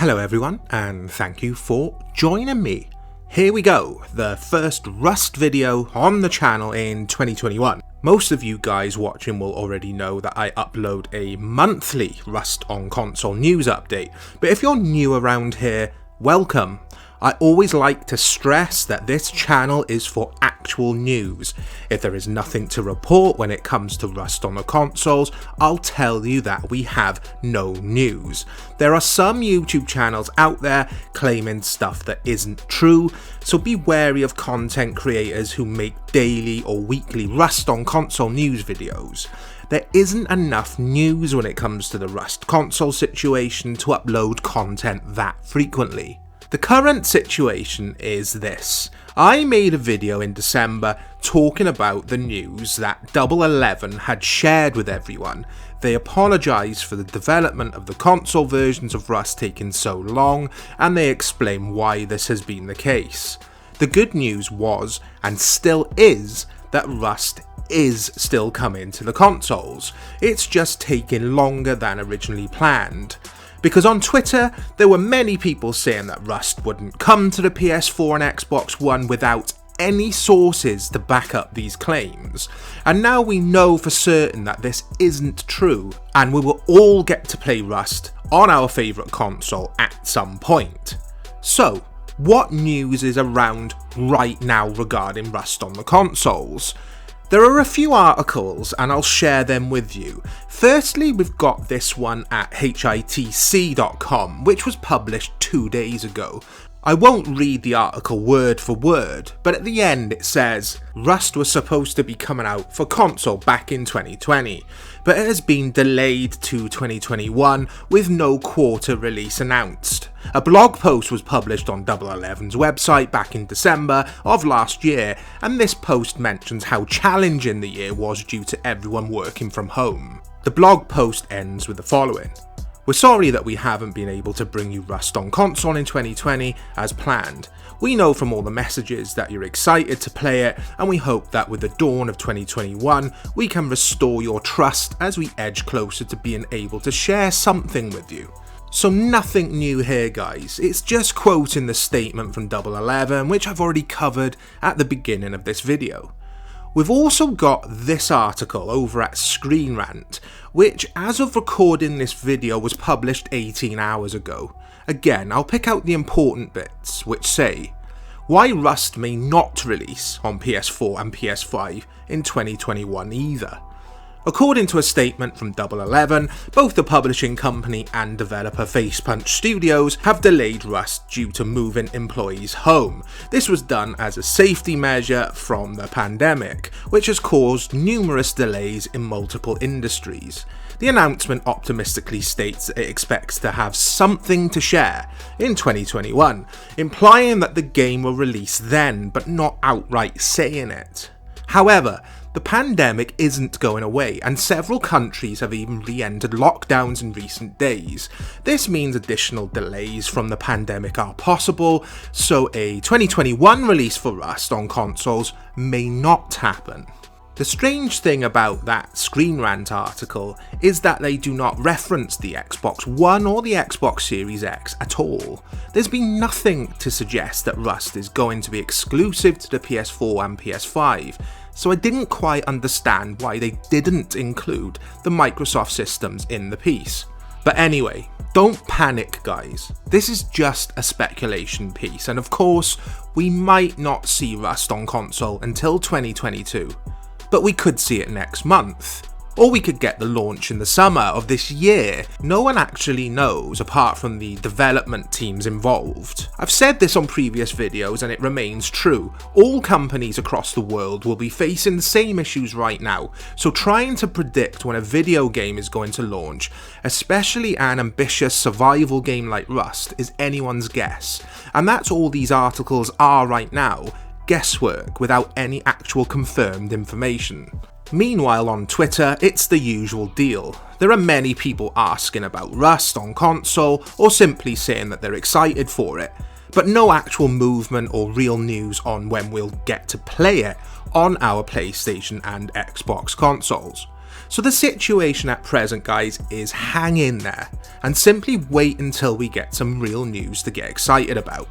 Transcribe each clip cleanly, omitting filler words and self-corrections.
Hello everyone, and thank you for joining me. Here we go, the first Rust video on the channel in 2021. Most of you guys watching will already know that I upload a monthly Rust on Console news update, but if you're new around here, welcome. I always like to stress that this channel is for actual news. If there is nothing to report when it comes to Rust on the consoles, I'll tell you that we have no news. There are some YouTube channels out there claiming stuff that isn't true, so be wary of content creators who make daily or weekly Rust on console news videos. There isn't enough news when it comes to the Rust console situation to upload content that frequently. The current situation is this. I made a video in December talking about the news that Double 11 had shared with everyone. They apologised for the development of the console versions of Rust taking so long, and they explain why this has been the case. The good news was, and still is, that Rust is still coming to the consoles. It's just taking longer than originally planned. Because on Twitter, there were many people saying that Rust wouldn't come to the PS4 and Xbox One without any sources to back up these claims. And now we know for certain that this isn't true, and we will all get to play Rust on our favourite console at some point. So, what news is around right now regarding Rust on the consoles? There are a few articles and I'll share them with you. Firstly, we've got this one at HITC.com, which was published 2 days ago. I won't read the article word for word, but at the end it says, Rust was supposed to be coming out for console back in 2020, but it has been delayed to 2021 with no quarter release announced. A blog post was published on Double 11's website back in December of last year, and this post mentions how challenging the year was due to everyone working from home. The blog post ends with the following. We're sorry that we haven't been able to bring you Rust on console in 2020 as planned. We know from all the messages that you're excited to play it, and we hope that with the dawn of 2021, we can restore your trust as we edge closer to being able to share something with you. So nothing new here guys, it's just quoting the statement from Double 11, which I've already covered at the beginning of this video. We've also got this article over at Screen Rant, which as of recording this video was published 18 hours ago. Again, I'll pick out the important bits, which say, why Rust may not release on PS4 and PS5 in 2021 either. According to a statement from Double 11, both the publishing company and developer Facepunch Studios have delayed Rust due to moving employees home. This was done as a safety measure from the pandemic, which has caused numerous delays in multiple industries. The announcement optimistically states that it expects to have something to share in 2021, implying that the game will release then, but not outright saying it. However, the pandemic isn't going away, and several countries have even re-entered lockdowns in recent days. This means additional delays from the pandemic are possible, so a 2021 release for Rust on consoles may not happen. The strange thing about that Screen Rant article is that they do not reference the Xbox One or the Xbox Series X at all. There's been nothing to suggest that Rust is going to be exclusive to the PS4 and PS5, so I didn't quite understand why they didn't include the Microsoft systems in the piece. But anyway, don't panic guys, this is just a speculation piece, and of course, we might not see Rust on console until 2022. But we could see it next month. Or we could get the launch in the summer of this year. No one actually knows apart from the development teams involved. I've said this on previous videos and it remains true. All companies across the world will be facing the same issues right now, so trying to predict when a video game is going to launch, especially an ambitious survival game like Rust, is anyone's guess. And that's all these articles are right now. Guesswork without any actual confirmed information. Meanwhile on Twitter, it's the usual deal. There are many people asking about Rust on console or simply saying that they're excited for it, but no actual movement or real news on when we'll get to play it on our PlayStation and Xbox consoles. So the situation at present, guys, is hang in there and simply wait until we get some real news to get excited about.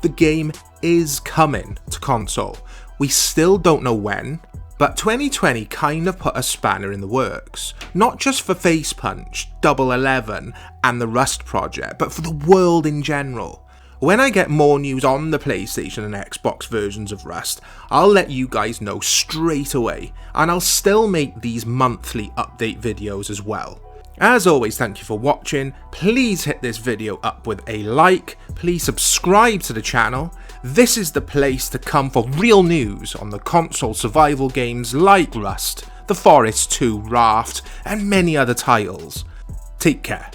The game is coming to console. We still don't know when, but 2020 kind of put a spanner in the works. Not just for Face Punch, Double 11 and the Rust project, but for the world in general. When I get more news on the PlayStation and Xbox versions of Rust, I'll let you guys know straight away, and I'll still make these monthly update videos as well. As always, thank you for watching. Please hit this video up with a like, please subscribe to the channel. This is the place to come for real news on the console survival games like Rust, The Forest 2 Raft, and many other titles. Take care.